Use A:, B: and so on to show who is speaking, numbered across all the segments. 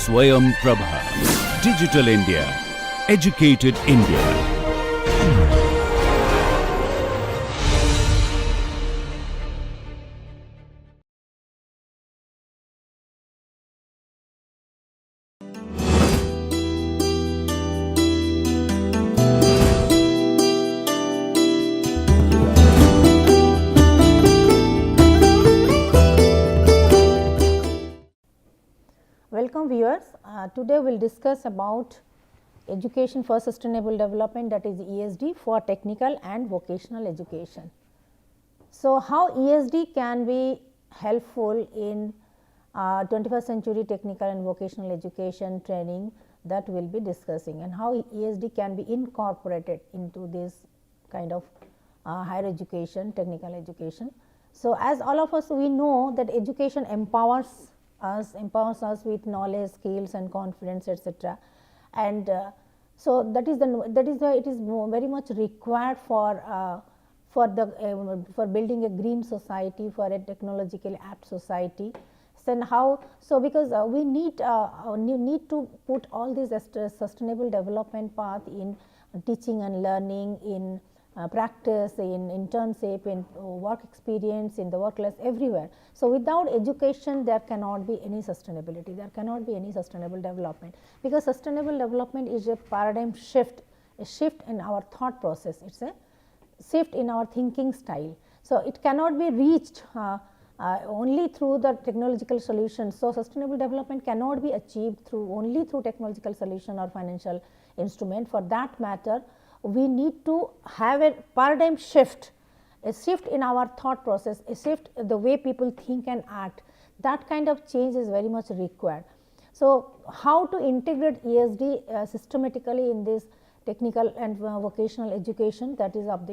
A: Swayam Prabha. Digital India. Educated India.
B: Welcome viewers, today we will discuss about education for sustainable development, that is ESD, for technical and vocational education. So, how ESD can be helpful in 21st century technical and vocational education training, that we will be discussing, and how ESD can be incorporated into this kind of higher education, technical education. So, as all of us we know that education empowers us with knowledge, skills and confidence, etc. And so that is why it is very much required for building a green society, for a technologically apt society. Then how? So because we need to put all these sustainable development path in teaching and learning, in practice, in internship, in work experience, in the workplace, everywhere. So, without education there cannot be any sustainability, there cannot be any sustainable development, because sustainable development is a paradigm shift, a shift in our thought process, it is a shift in our thinking style. So, it cannot be reached only through the technological solutions. So, sustainable development cannot be achieved only through technological solution or financial instrument. For that matter, we need to have a paradigm shift, a shift in our thought process, a shift in the way people think and act. That kind of change is very much required. So, how to integrate ESD systematically in this technical and vocational education, that is of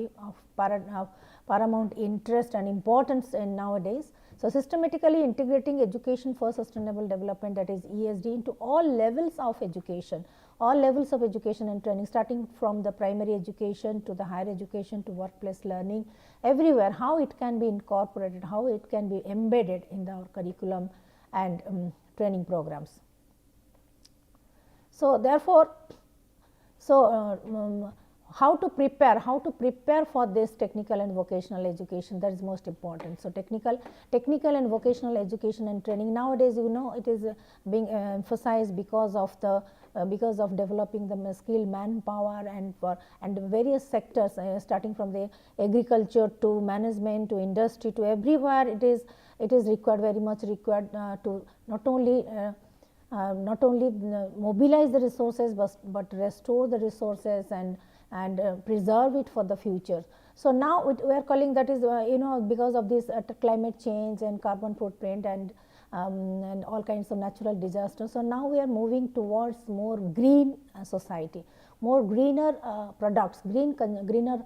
B: paramount interest and importance in nowadays. So, systematically integrating education for sustainable development, that is ESD, into all levels of education, and training, starting from the primary education to the higher education to workplace learning, everywhere, how it can be incorporated, how it can be embedded in our curriculum and training programs. So, therefore, how to prepare for this technical and vocational education, that is most important. So, technical and vocational education and training nowadays, you know, it is being emphasized because of developing the skilled manpower and various sectors, starting from the agriculture to management to industry to everywhere. It is required, very much required to not only mobilize the resources, but restore the resources and preserve it for the future. So, now we are calling, that is because of this climate change and carbon footprint and all kinds of natural disasters. So, now we are moving towards more green society, more greener products, greener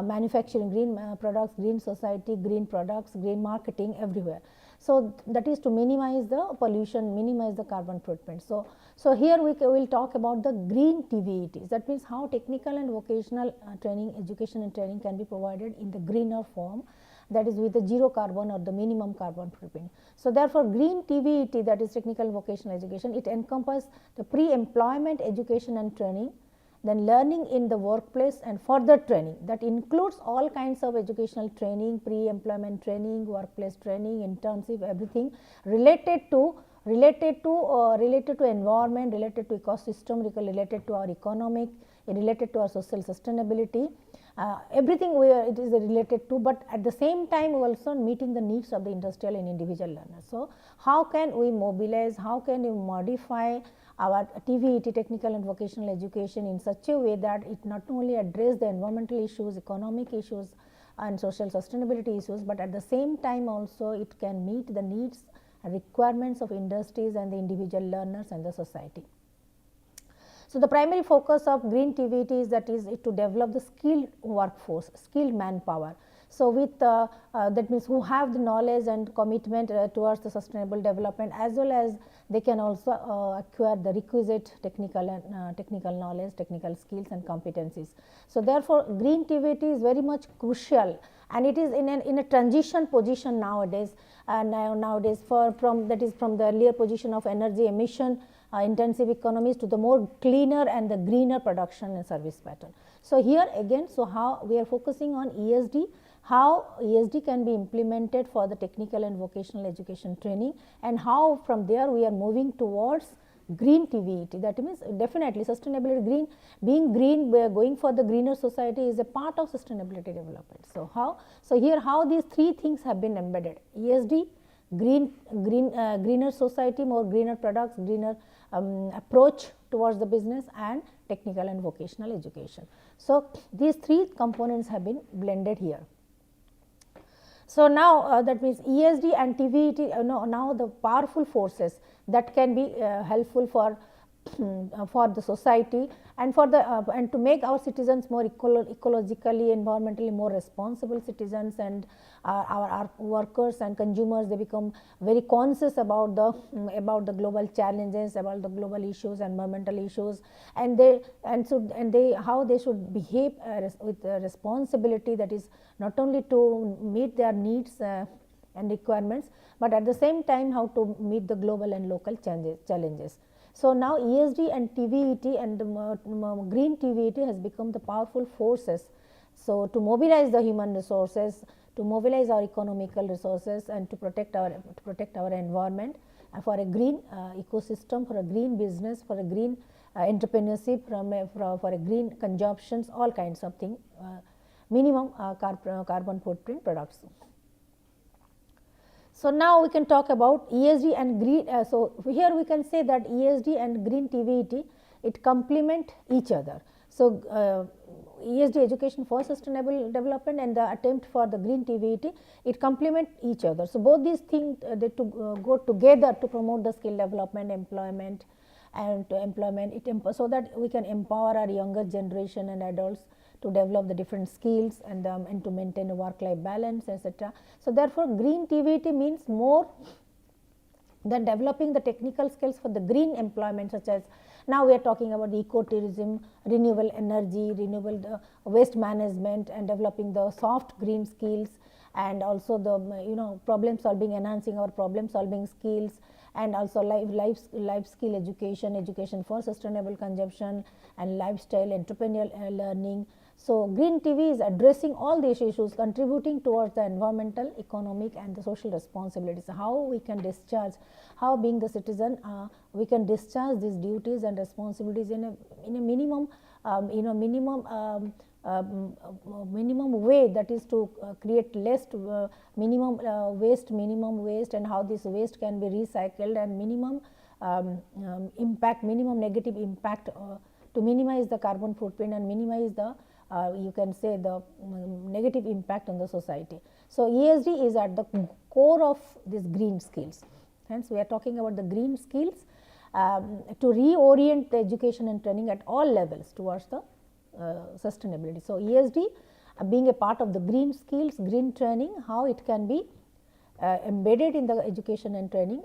B: manufacturing, green products, green society, green products, green marketing everywhere. So, that is to minimize the pollution, minimize the carbon footprint. So, here we will talk about the green TVETs, that means how technical and vocational training, education and training can be provided in the greener form, that is with the zero carbon or the minimum carbon footprint. So, therefore, green TVET, that is technical and vocational education, it encompasses the pre-employment education and training, then learning in the workplace and further training, that includes all kinds of educational training, pre-employment training, workplace training, internship, everything related to environment, related to ecosystem, related to our economic, related to our social sustainability, everything it is related to, but at the same time also meeting the needs of the industrial and individual learners. So, how can we mobilize, how can we modify our TVET, technical and vocational education, in such a way that it not only address the environmental issues, economic issues and social sustainability issues, but at the same time also it can meet the needs and requirements of industries and the individual learners and the society. So, the primary focus of green TVET is that is to develop the skilled workforce, skilled manpower. So, with that means who have the knowledge and commitment towards the sustainable development, as well as they can also acquire the requisite technical knowledge, technical skills and competencies. So, therefore, green TVET is very much crucial, and it is in a transition position nowadays, from the earlier position of energy emission intensive economies to the more cleaner and the greener production and service pattern. So, here again, so how we are focusing on ESD, how ESD can be implemented for the technical and vocational education training, and how from there we are moving towards green TVET. That means definitely sustainability, green, being green, we are going for the greener society is a part of sustainability development. So, how? So, here how these three things have been embedded: ESD, greener society, more greener products, greener approach towards the business, and technical and vocational education. So, these three components have been blended here. So, now that means ESD and TVET, now the powerful forces that can be helpful for the society and for the and to make our citizens more ecologically, environmentally more responsible citizens, and our workers and consumers, they become very conscious about the global challenges, about the global issues, environmental issues, and how they should behave with responsibility, that is not only to meet their needs and requirements, but at the same time how to meet the global and local challenges. So, now ESD and TVET and green TVET has become the powerful forces. So, to mobilize the human resources, to mobilize our economical resources, and to protect our environment for a green ecosystem, for a green business, for a green entrepreneurship, for a green consumptions, all kinds of things, minimum carbon footprint products. So, now we can talk about ESD and green. So, here we can say that ESD and green TVET, it complement each other. So, ESD, education for sustainable development, and the attempt for the green TVET, it complement each other. So, both these things they go together to promote the skill development, employment, and so that we can empower our younger generation and adults to develop the different skills and to maintain a work-life balance, etc. So, therefore, green TVET means more than developing the technical skills for the green employment, such as now we are talking about the ecotourism, renewable energy, renewable waste management, and developing the soft green skills, and also the problem solving, enhancing our problem solving skills, and also life skill education for sustainable consumption, and lifestyle entrepreneurial learning. So, green TV is addressing all these issues, contributing towards the environmental, economic, and the social responsibilities. How we can discharge, how being the citizen, we can discharge these duties and responsibilities in a minimum, minimum way, that is to create less minimum waste, and how this waste can be recycled, and minimum negative impact to minimize the carbon footprint and minimize the you can say the negative impact on the society. So, ESD is at the core of these green skills. Hence, we are talking about the green skills to reorient the education and training at all levels towards the sustainability. So, ESD being a part of the green skills, green training, how it can be embedded in the education and training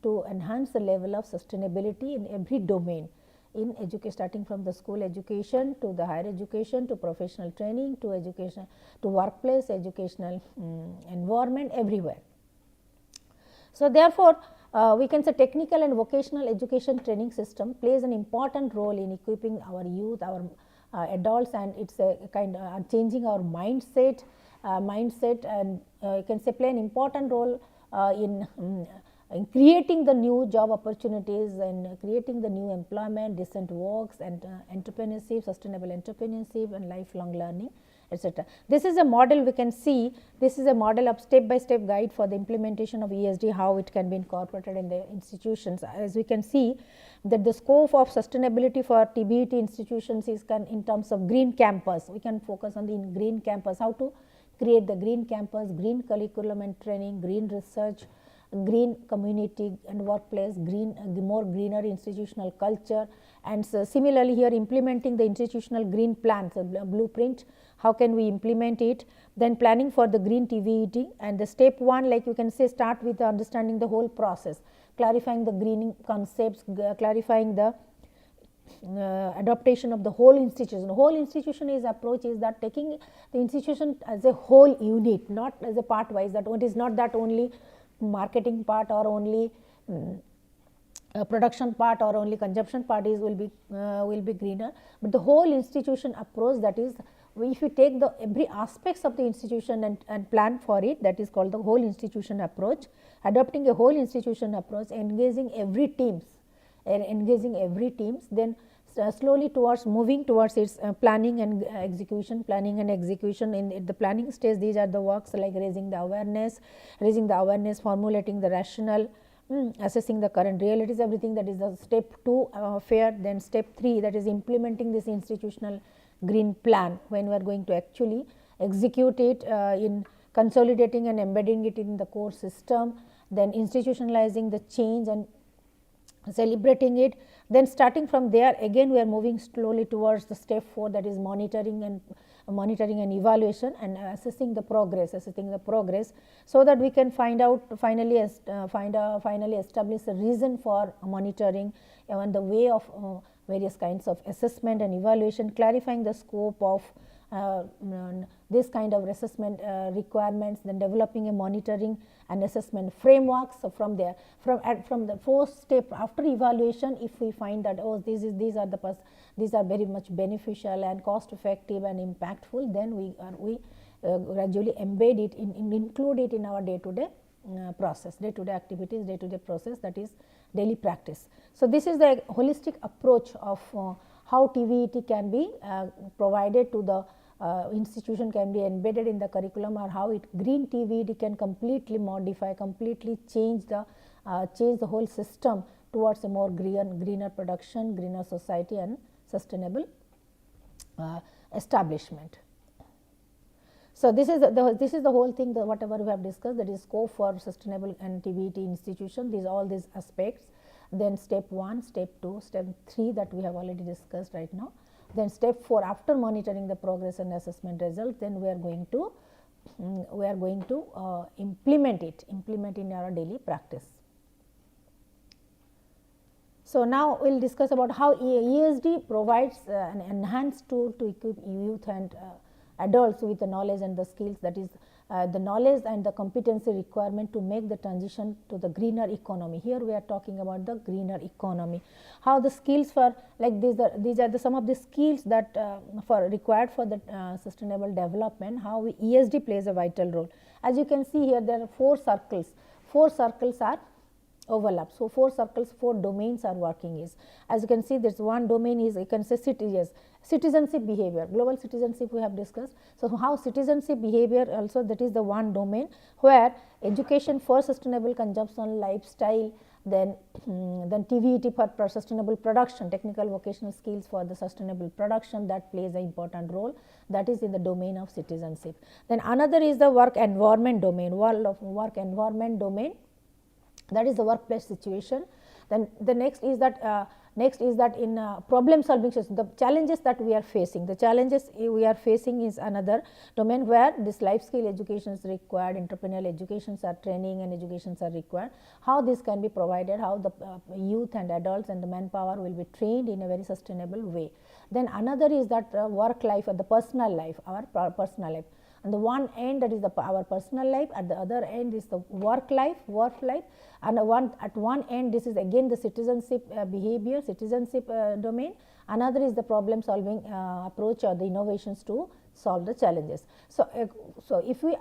B: to enhance the level of sustainability in every domain, in education, starting from the school education to the higher education to professional training to education to workplace, educational environment, everywhere. So, therefore, we can say technical and vocational education training system plays an important role in equipping our youth, our adults, and it's a kind of changing our mindset, and you can say play an important role in creating the new job opportunities and creating the new employment, decent works, and entrepreneurship, sustainable entrepreneurship, and lifelong learning, etc. This is a model we can see. This is a model of step-by-step guide for the implementation of ESD, how it can be incorporated in the institutions. As we can see that the scope of sustainability for TBET institutions is in terms of green campus. We can focus on the green campus, how to create the green campus, green curriculum and training, green research, green community and workplace, more greener institutional culture, and so similarly here implementing the institutional green plans, blueprint, how can we implement it, then planning for the green TVET, and the step 1, like you can say, start with understanding the whole process, clarifying the greening concepts, clarifying the adaptation of the whole institution. The whole institution is approach is that taking the institution as a whole unit, not as a part wise, that it is not that only marketing part or only production part or only consumption part is will be greener, but the whole institution approach, that is, if you take the every aspects of the institution and plan for it, that is called the whole institution approach. Adopting a whole institution approach, engaging every teams, then slowly towards moving towards its planning and execution. In the planning stage, these are the works like raising the awareness, formulating the rationale, assessing the current realities, everything, that is the step 2 affair. Then step 3, that is implementing this institutional green plan, when we are going to actually execute it in consolidating and embedding it in the core system, then institutionalizing the change and celebrating it. Then starting from there, again we are moving slowly towards the step 4, that is monitoring and evaluation and assessing the progress, so that we can finally establish a reason for monitoring and the way of various kinds of assessment and evaluation, clarifying the scope of this kind of assessment requirements, then developing a monitoring and assessment frameworks. So from there, from the 4th step after evaluation, if we find that these are very much beneficial and cost effective and impactful, then we gradually embed it include it in our day to day process, day to day activities, day to day process, that is daily practice. So this is the holistic approach of how TVET can be provided to the institution, can be embedded in the curriculum, or how green TVET can completely modify, completely change the whole system towards a more greener production, greener society and sustainable establishment. So this is the whole thing, whatever we have discussed, that is scope for sustainable and TVET institution, all these aspects. Then step 1, step 2, step 3 that we have already discussed right now. Then step 4, after monitoring the progress and assessment results, then we are going to implement in our daily practice. So now we will discuss about how ESD provides an enhanced tool to equip youth and adults with the knowledge and the skills, that is the knowledge and the competency requirement to make the transition to the greener economy. Here we are talking about the greener economy, how the skills for like these are some of the skills that required for the sustainable development, how ESD plays a vital role. As you can see here, there are 4 circles. 4 circles are overlap. So 4 circles, 4 domains are working. Is as you can see, there's one domain is, you can say, citizenship behavior, global citizenship we have discussed. So how citizenship behavior also, that is the one domain where education for sustainable consumption, lifestyle, then TVET for sustainable production, technical vocational skills for the sustainable production, that plays an important role, that is in the domain of citizenship. Then another is the work environment domain, that is the workplace situation. Then the next is that in problem solving system, the challenges that we are facing, is another domain where this life skill education is required, entrepreneurial educations are training and educations are required, how this can be provided, how the youth and adults and the manpower will be trained in a very sustainable way. Then another is that work life or the personal life, our personal life. On the one end, that is our personal life, at the other end is the work life, and at one end this is again the citizenship behavior, domain. Another is the problem solving approach or the innovations to solve the challenges. So if we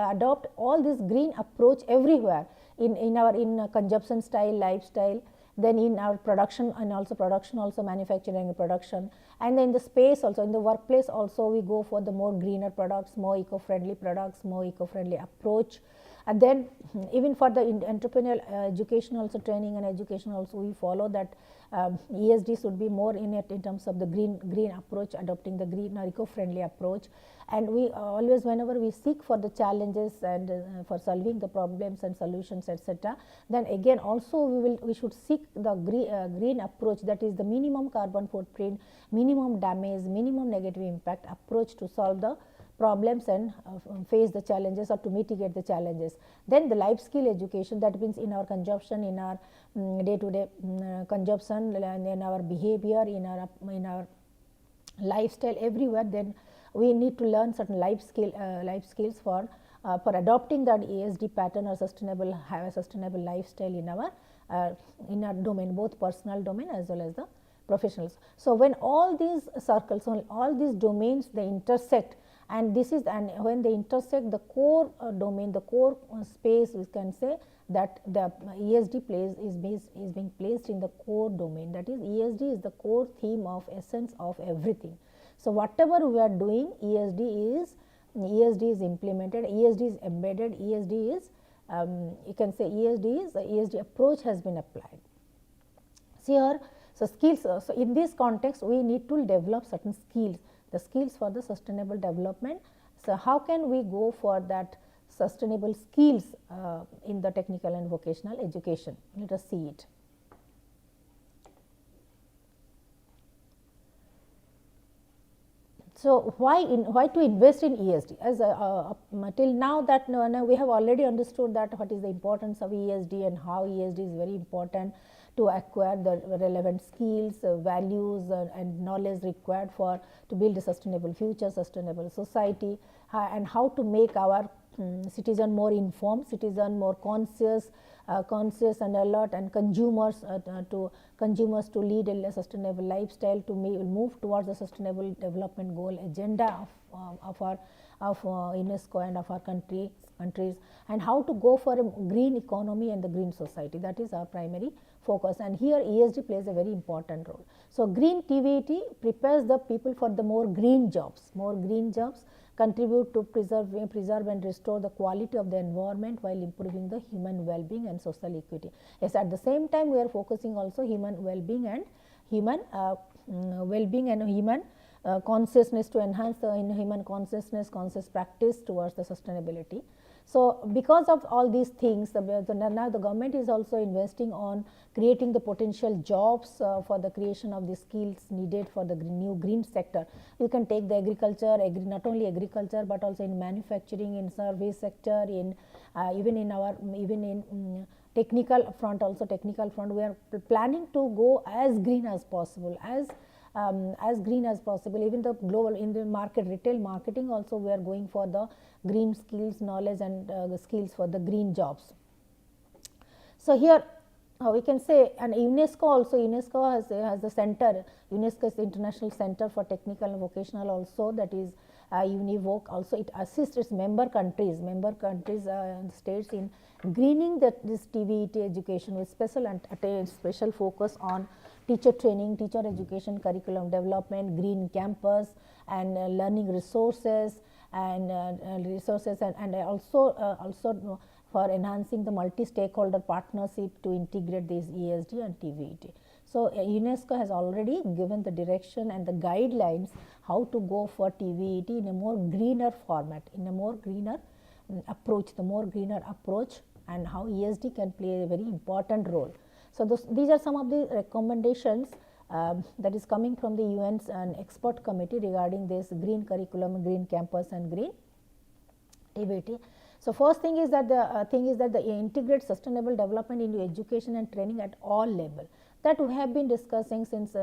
B: adopt all this green approach everywhere in consumption style, lifestyle, then in our production and also manufacturing and production, and then the space also, in the workplace also, we go for the more greener products, more eco-friendly products, more eco-friendly approach. And then even for the entrepreneurial education also, training and education also, we follow that ESD should be more in it in terms of the green approach, adopting the green or eco-friendly approach. And we always, whenever we seek for the challenges and for solving the problems and solutions, etc., then again also we should seek the green approach, that is the minimum carbon footprint, minimum damage, minimum negative impact approach to solve the problems and face the challenges or to mitigate the challenges. Then the life skill education, that means in our consumption, in our day-to-day consumption, in our behavior, in our lifestyle, everywhere, then we need to learn certain life skills for for adopting that ESD pattern or have a sustainable lifestyle in our domain, both personal domain as well as the professionals. So, when all these circles, all these domains, they intersect, and when they intersect, the core domain, the core space, we can say that the ESD is being placed in the core domain. That is, ESD is the core theme of essence of everything. So, whatever we are doing, ESD is implemented, ESD is embedded, ESD is you can say ESD approach has been applied. So, here, so skills, so in this context we need to develop certain skills, the skills for the sustainable development. So, how can we go for that sustainable skills in the technical and vocational education? Let us see it. So, why to invest in ESD? As till now that we have already understood that what is the importance of ESD and how ESD is very important to acquire the relevant skills, values and knowledge required to build a sustainable future, sustainable society, and how to make our citizen more informed, citizen more conscious and alert, and consumers to lead a sustainable lifestyle, to move towards the sustainable development goal agenda of UNESCO and of our countries, and how to go for a green economy and the green society. That is our primary focus, and here ESD plays a very important role. So, green TVET prepares the people for the more green jobs, contribute to preserve and restore the quality of the environment while improving the human well-being and social equity. Yes, at the same time we are focusing also human well-being and human consciousness, to enhance the human conscious practice towards the sustainability. So, because of all these things, now the government is also investing on creating the potential jobs for the creation of the skills needed for the new green sector. You can take the agriculture, not only agriculture, but also in manufacturing, in service sector, in even in technical front also. Technical front, we are planning to go as green as possible, as green as possible. Even the global, in the market, retail marketing also, we are going for the green skills, knowledge and the skills for the green jobs. So, here we can say, and UNESCO has the center, UNESCO is the International Center for Technical and Vocational also, that is UNIVOC. Also it assists its member countries states in greening this TVET education with special focus on teacher training, teacher education, curriculum development, green campus, and learning resources and also for enhancing the multi-stakeholder partnership to integrate these ESD and TVET. So, UNESCO has already given the direction and the guidelines how to go for TVET in a more greener format, in a more greener approach, and how ESD can play a very important role. So, these are some of the recommendations that is coming from the UN's expert committee regarding this green curriculum, green campus and green TVET. So, first thing is that the integrate sustainable development into education and training at all level, that we have been discussing since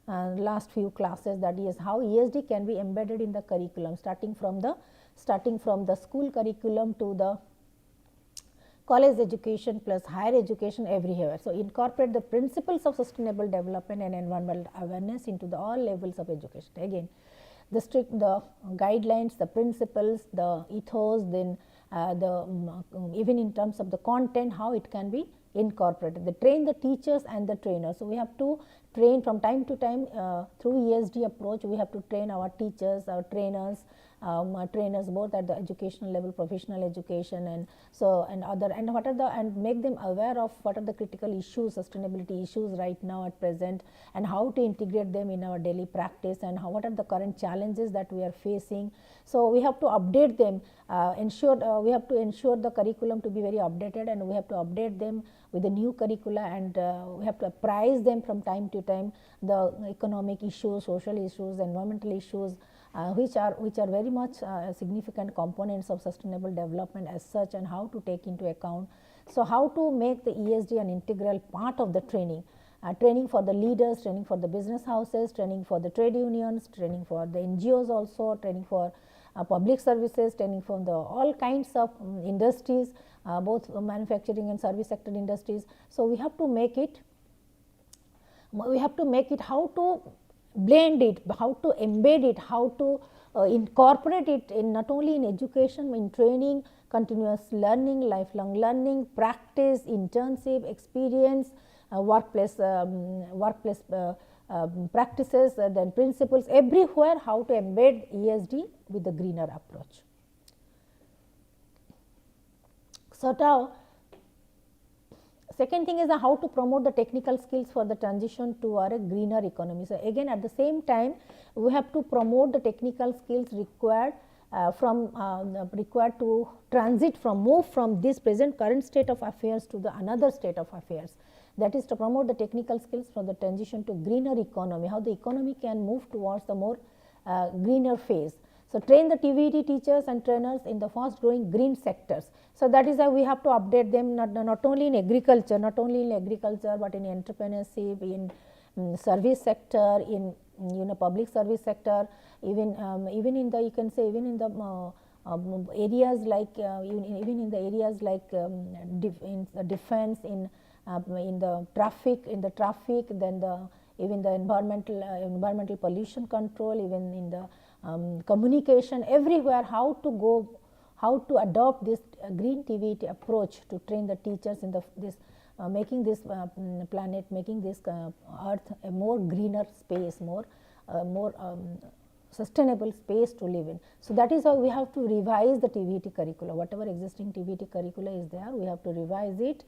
B: last few classes, that is how ESD can be embedded in the curriculum, starting from the school curriculum to the college education plus higher education everywhere. So, incorporate the principles of sustainable development and environmental awareness into all levels of education. Again, the guidelines, the principles, the ethos, then even in terms of the content, how it can be incorporated. They train the teachers and the trainers. So, we have to train from time to time through ESD approach. We have to train our teachers, our trainers both at the educational level, professional education, and so and make them aware of what are the critical issues, sustainability issues right now at present, and how to integrate them in our daily practice, and what are the current challenges that we are facing. So, we have to update them, we have to ensure the curriculum to be very updated, and we have to update them with the new curricula, and we have to apprise them from time to time the economic issues, social issues, environmental issues, which are very much significant components of sustainable development as such, and how to take into account. So, how to make the ESD an integral part of the training. Training for the leaders, training for the business houses, training for the trade unions, training for the NGOs also, training for public services, training from the all kinds of industries, both manufacturing and service sector industries. So, we have to make it how to blend it, how to embed it, how to incorporate it in not only in education, in training, continuous learning, lifelong learning, practice, internship, experience, workplace practices, then principles, everywhere how to embed ESD with the greener approach. So, now second thing is how to promote the technical skills for the transition to a greener economy. So, again at the same time we have to promote the technical skills required required to move from this current state of affairs to the another state of affairs. That is to promote the technical skills for the transition to greener economy, how the economy can move towards the more greener phase. So, train the TVET teachers and trainers in the fast growing green sectors. So, that is how we have to update them not only in agriculture, but in entrepreneurship, in service sector, in public service sector, even in the, you can say, even in the areas like even in the areas like in the defense, in the traffic, then even the environmental pollution control, even in the communication, everywhere how to adopt this green TVET approach to train the teachers in making this planet, making this earth a more greener space, more sustainable space to live in. So, that is how we have to revise the TVET curricula. Whatever existing TVET curricula is there, we have to revise it.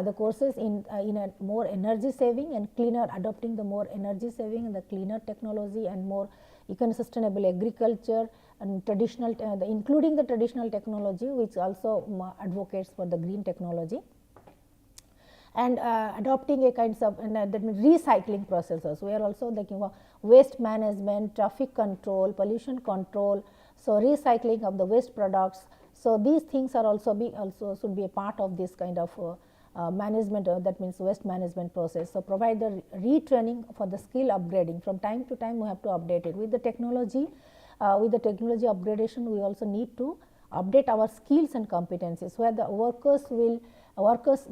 B: The courses in a more energy saving and cleaner, adopting the more energy saving and the cleaner technology and more sustainable agriculture and traditional, including the traditional technology, which also advocates for the green technology, and adopting a kinds of that means recycling processes. We are also thinking of waste management, traffic control, pollution control, so recycling of the waste products. So, these things are also should be a part of this kind of management, that means waste management process. So, provide the retraining for the skill upgrading. From time to time we have to update it with the technology. With the technology upgradation, we also need to update our skills and competencies, where the workers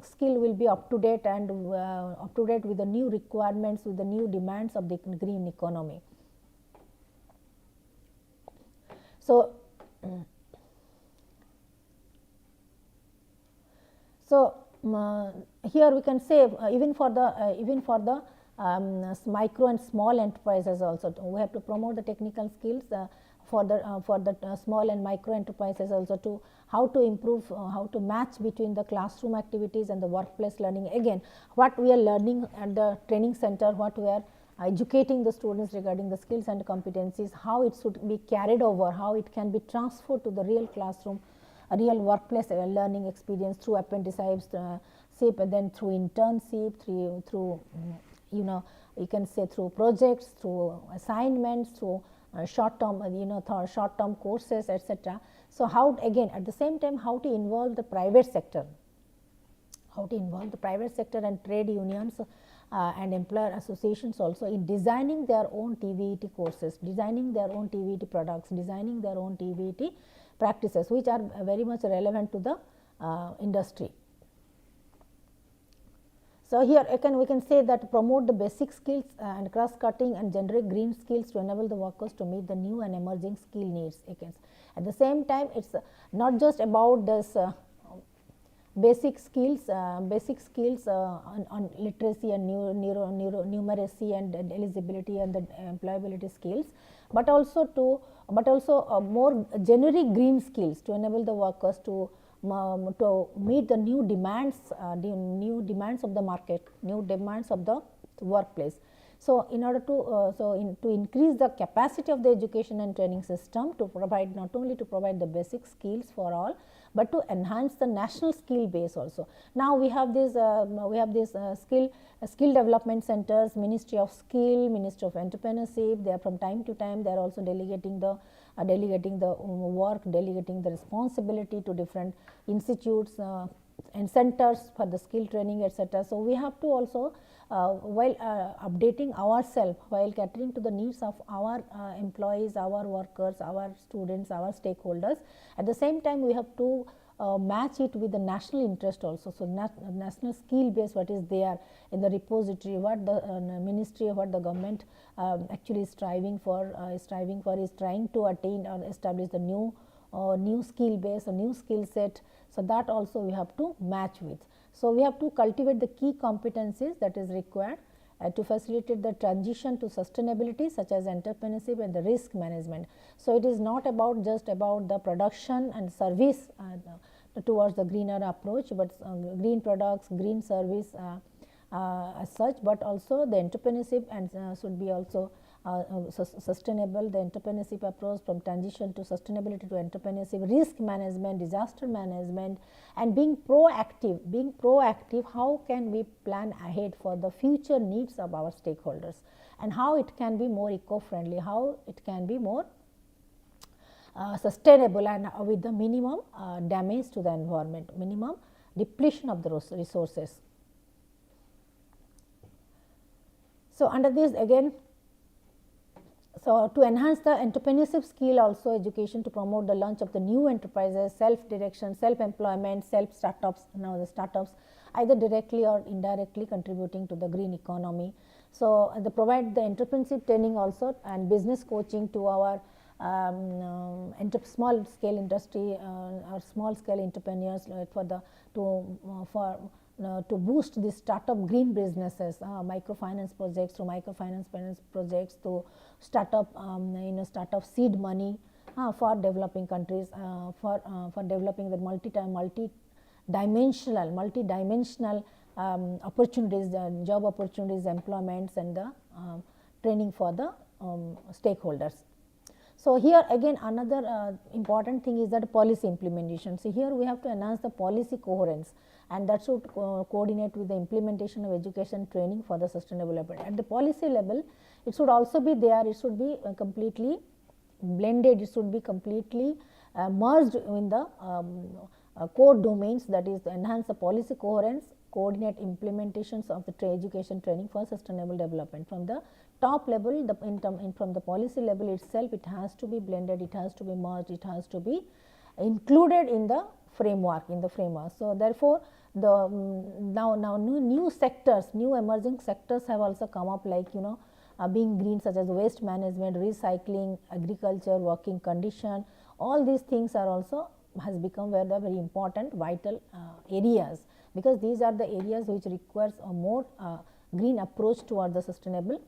B: skill will be up to date and up to date with the new requirements, with the new demands of the green economy. So, here we can say even for the micro and small enterprises also, we have to promote the technical skills for the small and micro enterprises also, to how to improve, how to match between the classroom activities and the workplace learning. Again, what we are learning at the training center, what we are educating the students regarding the skills and competencies, how it should be carried over, how it can be transferred to the real classroom, a real workplace learning experience through apprenticeship, and then through internship, through you can say through projects, through assignments, through short term courses, etc. So, how again at the same time how to involve the private sector, and trade unions and employer associations also in designing their own TVET courses, designing their own TVET products, designing their own TVET practices, which are very much relevant to the industry. So, here we can say that promote the basic skills and cross cutting and generate green skills to enable the workers to meet the new and emerging skill needs. At the same time, it is not just about this basic skills on literacy and numeracy and eligibility and the employability skills, but also more generic green skills to enable the workers to meet the new demands of the market, new demands of the workplace. So, in order to to increase the capacity of the education and training system to provide, not only to provide the basic skills for all, but to enhance the national skill base also. Now, we have this skill development centers, Ministry of Skill, Ministry of Entrepreneurship. They are from time to time they are also delegating the work, delegating the responsibility to different institutes and centers for the skill training, etc. So, we have to also while updating ourselves, while catering to the needs of our employees, our workers, our students, our stakeholders, at the same time we have to match it with the national interest also. So, national skill base, what is there in the repository, what the ministry, what the government actually is striving for, is trying to attain or establish the new skill base, a new skill set. So, that also we have to match with. So, we have to cultivate the key competencies that is required to facilitate the transition to sustainability, such as entrepreneurship and the risk management. So, it is not about just about the production and service towards the greener approach, but green products, green service as such, but also the entrepreneurship and should be also sustainable, the entrepreneurship approach from transition to sustainability to entrepreneurship, risk management, disaster management, and being proactive. How can we plan ahead for the future needs of our stakeholders, and how it can be more eco-friendly, how it can be more sustainable and with the minimum damage to the environment, minimum depletion of the resources. So, under this again, so to enhance the entrepreneurship skill, also education to promote the launch of the new enterprises, self-direction, self-employment, self-startups, now the startups either directly or indirectly contributing to the green economy. So, they provide the entrepreneurship training also and business coaching to our small scale industry or small scale entrepreneurs for the to boost the startup green businesses, microfinance projects, to microfinance projects, to startup startup seed money for developing countries, for developing the multi-dimensional opportunities, job opportunities, employments, and the training for the stakeholders. So, here again another important thing is that policy implementation. So, here we have to enhance the policy coherence, and that should coordinate with the implementation of education training for the sustainable development. At the policy level, it should also be there, it should be completely blended, it should be completely merged in the core domains, that is enhance the policy coherence, coordinate implementations of the education training for sustainable development. From the top level, from the policy level itself, it has to be blended, it has to be merged, it has to be included in the framework. So, therefore, the now new sectors, new emerging sectors have also come up, like being green, such as waste management, recycling, agriculture, working condition. All these things are also has become very important vital areas, because these are the areas which requires a more green approach toward the sustainable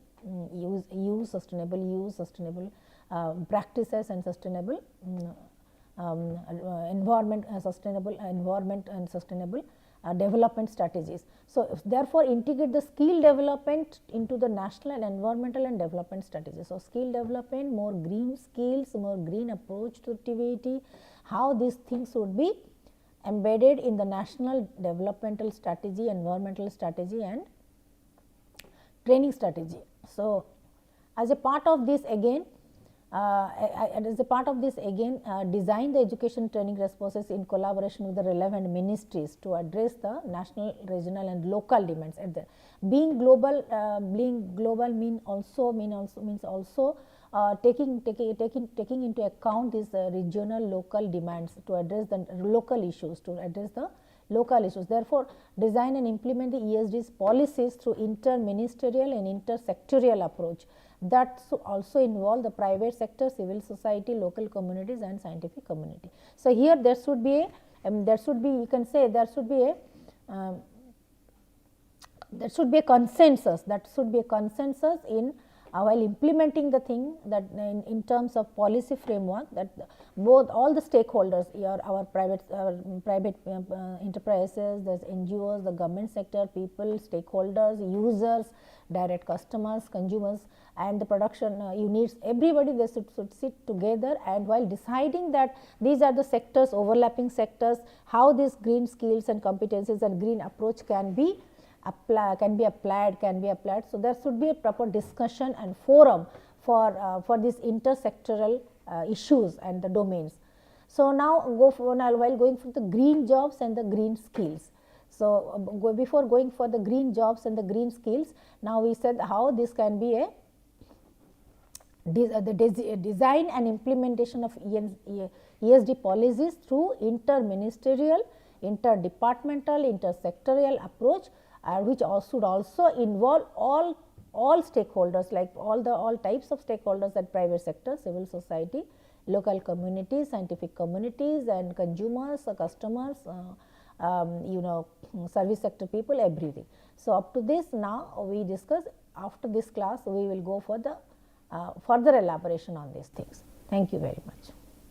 B: sustainable practices, and sustainable environment, sustainable environment and sustainable development strategies. So, therefore, integrate the skill development into the national and environmental and development strategies. So, skill development, more green skills, more green approach to activity, how these things would be embedded in the national developmental strategy, environmental strategy, and training strategy. So, as a part of this again, design the education training responses in collaboration with the relevant ministries to address the national, regional, and local demands. Being global means also taking into account these regional, local demands to address the local issues, Therefore, design and implement the ESD's policies through inter-ministerial and intersectorial approach that also involve the private sector, civil society, local communities, and scientific community. So, here there should be a consensus, in while implementing the thing, that in terms of policy framework, that all the stakeholders, our private enterprises, the NGOs, the government sector, people, stakeholders, users, direct customers, consumers, and the production units, everybody, they should sit together, and while deciding that these are the sectors, overlapping sectors, how these green skills and competencies and green approach can be applied. So, there should be a proper discussion and forum for these intersectoral issues and the domains. So, now go for now while going for the green jobs and the green skills. So, before going for the green jobs and the green skills, now we said how this can be a design and implementation of ESD policies through interministerial, interdepartmental, intersectorial approach, which should also involve all stakeholders, like all types of stakeholders at private sector, civil society, local communities, scientific communities, and consumers, customers, service sector people, everything. So, up to this now we discuss. After this class we will go for the further elaboration on these things. Thank you very much.